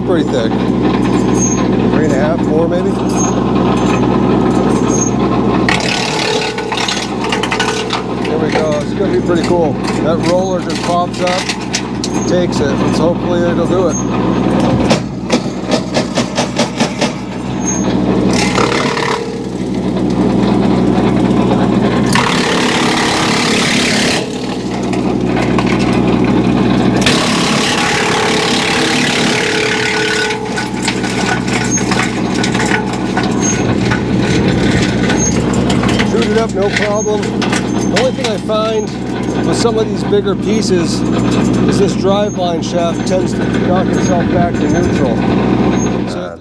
pretty thick. 3.5, 4 maybe. There we go. It's gonna be pretty cool. That roller just pops up, takes it. Let's hopefully it'll do it. Up, no problem. The only thing I find with some of these bigger pieces is this driveline shaft tends to knock itself back to neutral.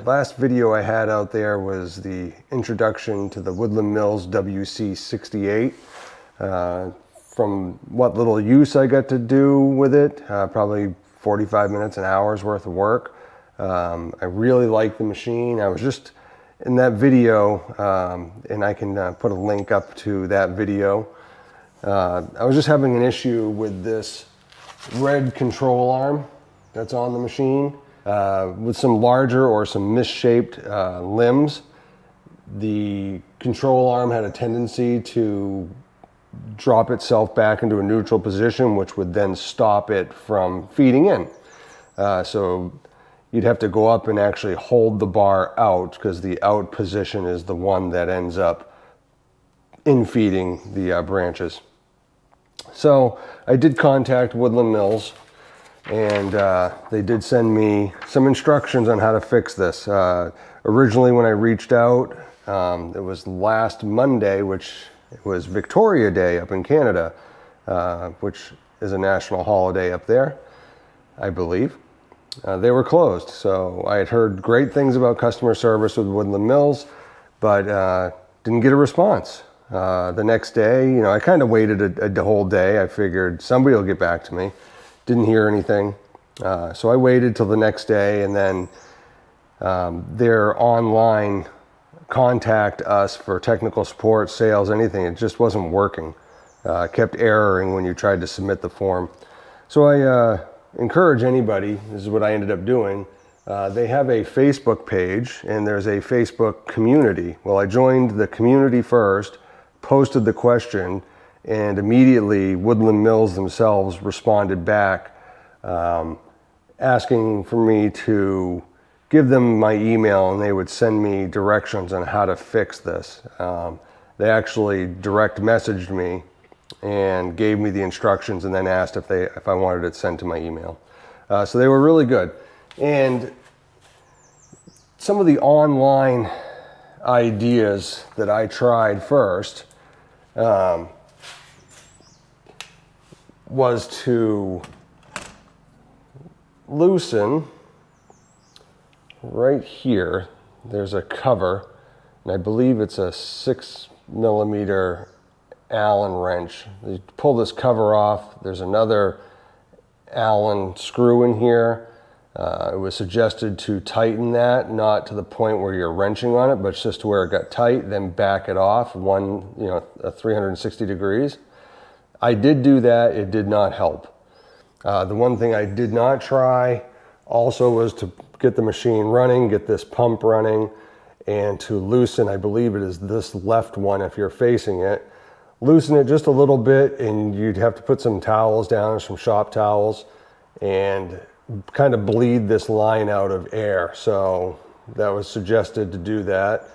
Last video I had out there was the introduction to the Woodland Mills WC68. From what little use I got to do with it, probably 45 minutes, an hour's worth of work. I really like the machine. I was just in that video, and I can put a link up to that video. I was just having an issue with this red control arm that's on the machine. With some larger or some misshaped limbs, the control arm had a tendency to drop itself back into a neutral position, which would then stop it from feeding in. So you'd have to go up and actually hold the bar out, because the out position is the one that ends up infeeding the branches. So I did contact Woodland Mills, and they did send me some instructions on how to fix this. Originally when I reached out, it was last Monday, which was Victoria Day up in Canada, which is a national holiday up there, I believe. They were closed, so I had heard great things about customer service with Woodland Mills, but didn't get a response. The next day, you know, I kind of waited a whole day. I figured somebody will get back to me. Didn't hear anything. So I waited till the next day, and then their online contact us for technical support, sales, anything, it just wasn't working. Kept erroring when you tried to submit the form. So I encourage anybody, this is what I ended up doing, they have a Facebook page and there's a Facebook community. Well, I joined the community first, posted the question, and immediately Woodland Mills themselves responded back asking for me to give them my email, and they would send me directions on how to fix this. They actually direct messaged me and gave me the instructions, and then asked if I wanted it sent to my email. So they were really good. And some of the online ideas that I tried first was to loosen right here. There's a cover, and I believe it's a 6mm Allen wrench. You pull this cover off, there's another Allen screw in here. It was suggested to tighten that, not to the point where you're wrenching on it, but just to where it got tight, then back it off 360 degrees. I did do that, it did not help. The one thing I did not try also was to get the machine running, get this pump running, and to loosen, I believe it is this left one if you're facing it, loosen it just a little bit, and you'd have to put some towels down, some shop towels, and kind of bleed this line out of air. So that was suggested to do that.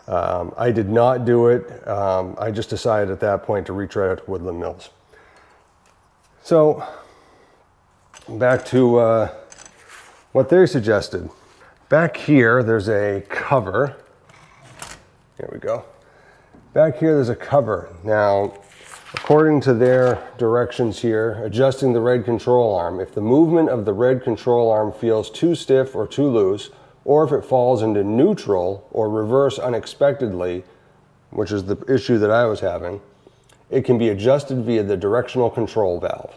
I did not do it. I just decided at that point to reach right out to Woodland Mills. So back to what they suggested. Back here, there's a cover. Here we go. Back here, there's a cover. Now, according to their directions here, adjusting the red control arm. If the movement of the red control arm feels too stiff or too loose, or if it falls into neutral or reverse unexpectedly, which is the issue that I was having, it can be adjusted via the directional control valve.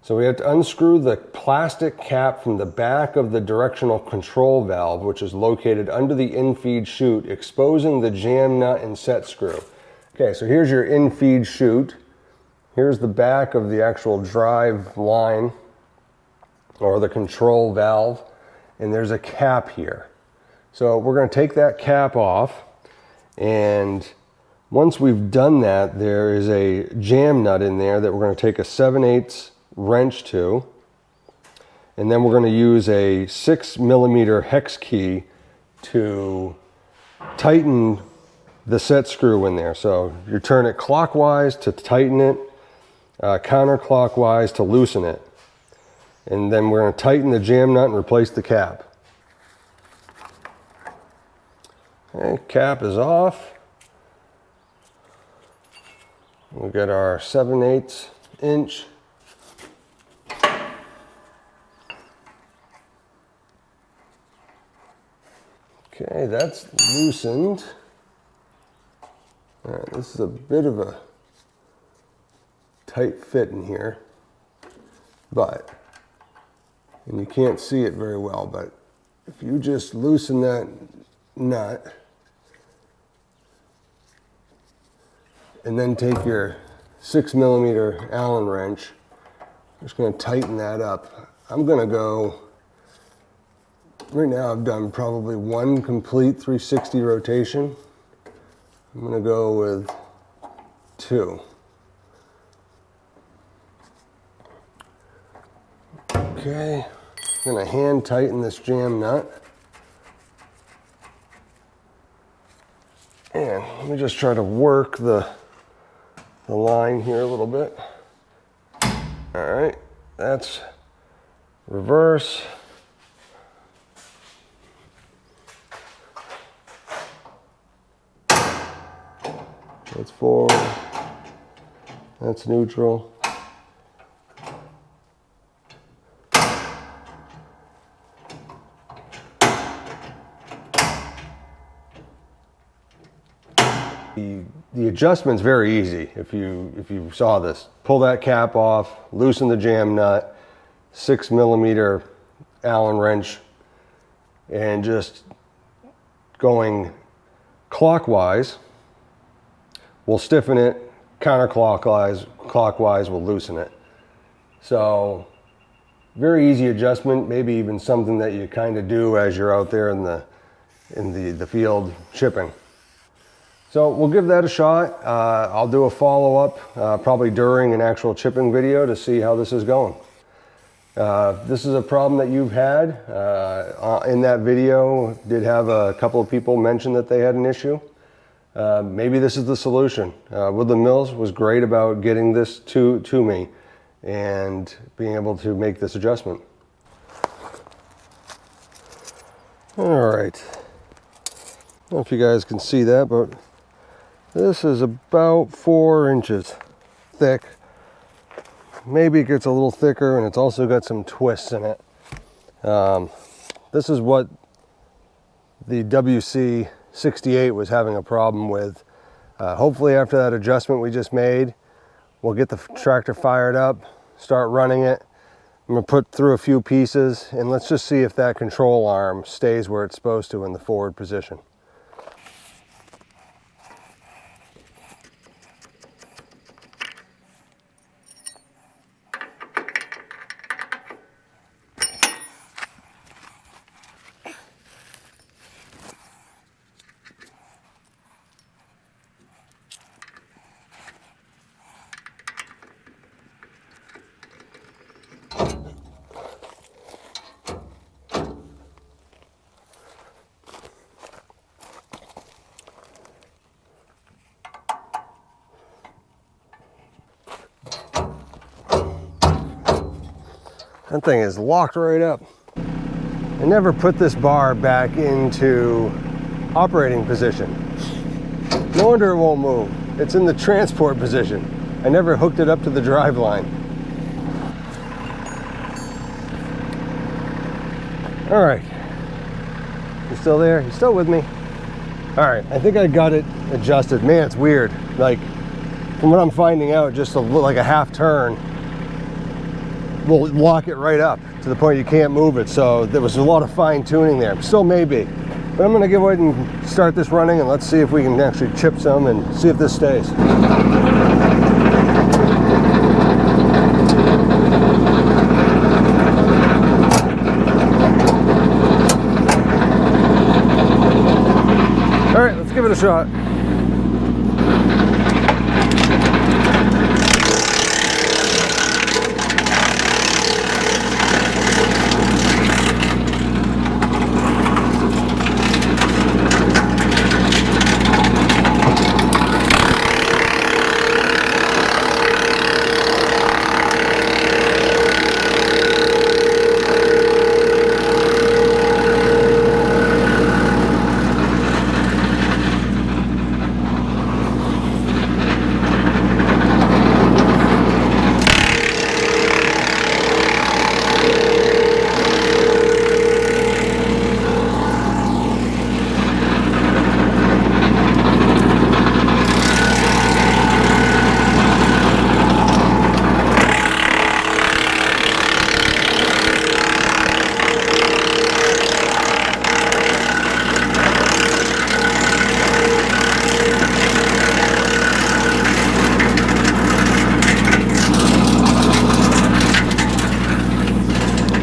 So we have to unscrew the plastic cap from the back of the directional control valve, which is located under the infeed chute, exposing the jam nut and set screw. Okay, so here's your infeed chute. Here's the back of the actual drive line, or the control valve. and there's a cap here. So we're going to take that cap off, and once we've done that, there is a jam nut in there that we're going to take a 7/8 wrench to, and then we're going to use a 6mm hex key to tighten the set screw in there. So you turn it clockwise to tighten it, counterclockwise to loosen it. And then we're going to tighten the jam nut and replace the cap. Okay, cap is off. We'll get our 7/8 inch. Okay, that's loosened. All right, this is a bit of a tight fit in here, and you can't see it very well, but if you just loosen that nut and then take your 6mm Allen wrench, I'm just going to tighten that up. I'm going to go, right now I've done probably one complete 360 rotation. I'm going to go with 2. Okay, I'm going to hand tighten this jam nut. And let me just try to work the line here a little bit. All right, that's reverse. That's forward. That's neutral. The adjustment's very easy. If you saw this, pull that cap off, loosen the jam nut, 6mm Allen wrench, and just going clockwise, we'll stiffen it, clockwise we'll loosen it. So very easy adjustment, maybe even something that you kind of do as you're out there in the field chipping. So we'll give that a shot. I'll do a follow-up probably during an actual chipping video to see how this is going. This is a problem that you've had. In that video, did have a couple of people mention that they had an issue. Maybe this is the solution. Woodland Mills was great about getting this to me and being able to make this adjustment. All right. I don't know if you guys can see that, but this is about 4 inches thick. Maybe it gets a little thicker, and it's also got some twists in it. This is what the WC68 was having a problem with. Hopefully after that adjustment we just made, we'll get the tractor fired up, start running it. I'm gonna put through a few pieces, and let's just see if that control arm stays where it's supposed to in the forward position. That thing is locked right up. I never put this bar back into operating position. No wonder it won't move. It's in the transport position. I never hooked it up to the drive line. All right. You still there? You still with me? All right, I think I got it adjusted. Man, it's weird. Like, from what I'm finding out, just like a half turn will lock it right up to the point you can't move it. So there was a lot of fine tuning there. Still may be. But I'm gonna go ahead and start this running, and let's see if we can actually chip some and see if this stays. it a shot.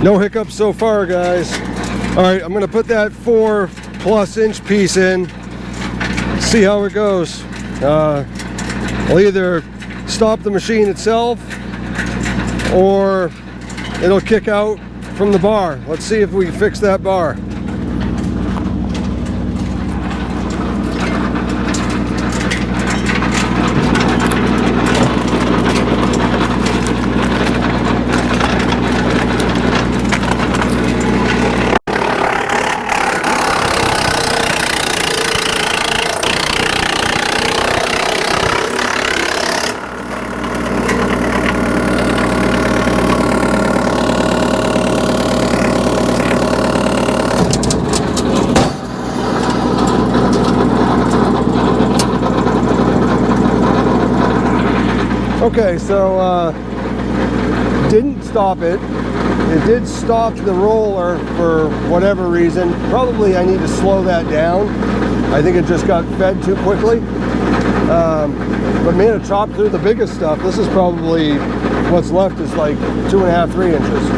No hiccups so far, guys. All right, I'm gonna put that 4+ inch piece in, see how it goes. I'll either stop the machine itself or it'll kick out from the bar. Let's see if we can fix that bar. Okay, so didn't stop it. It did stop the roller for whatever reason. Probably I need to slow that down. I think it just got fed too quickly. But man, it chopped through the biggest stuff. This is probably, what's left is like 2.5, 3 inches.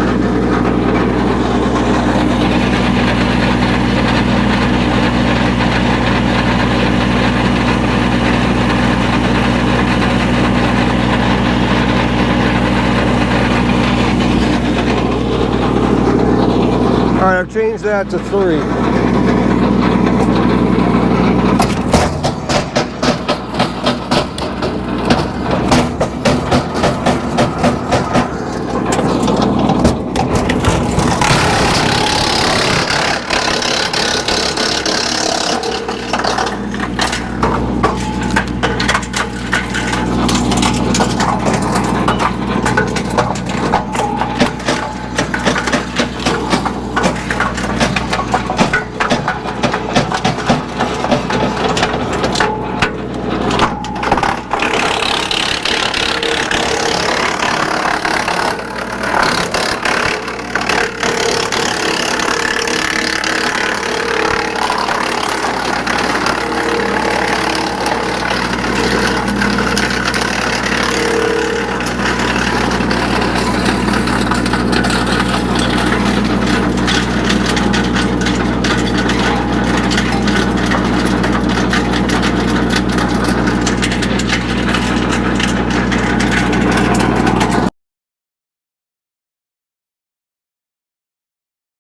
All right, I've changed that to 3.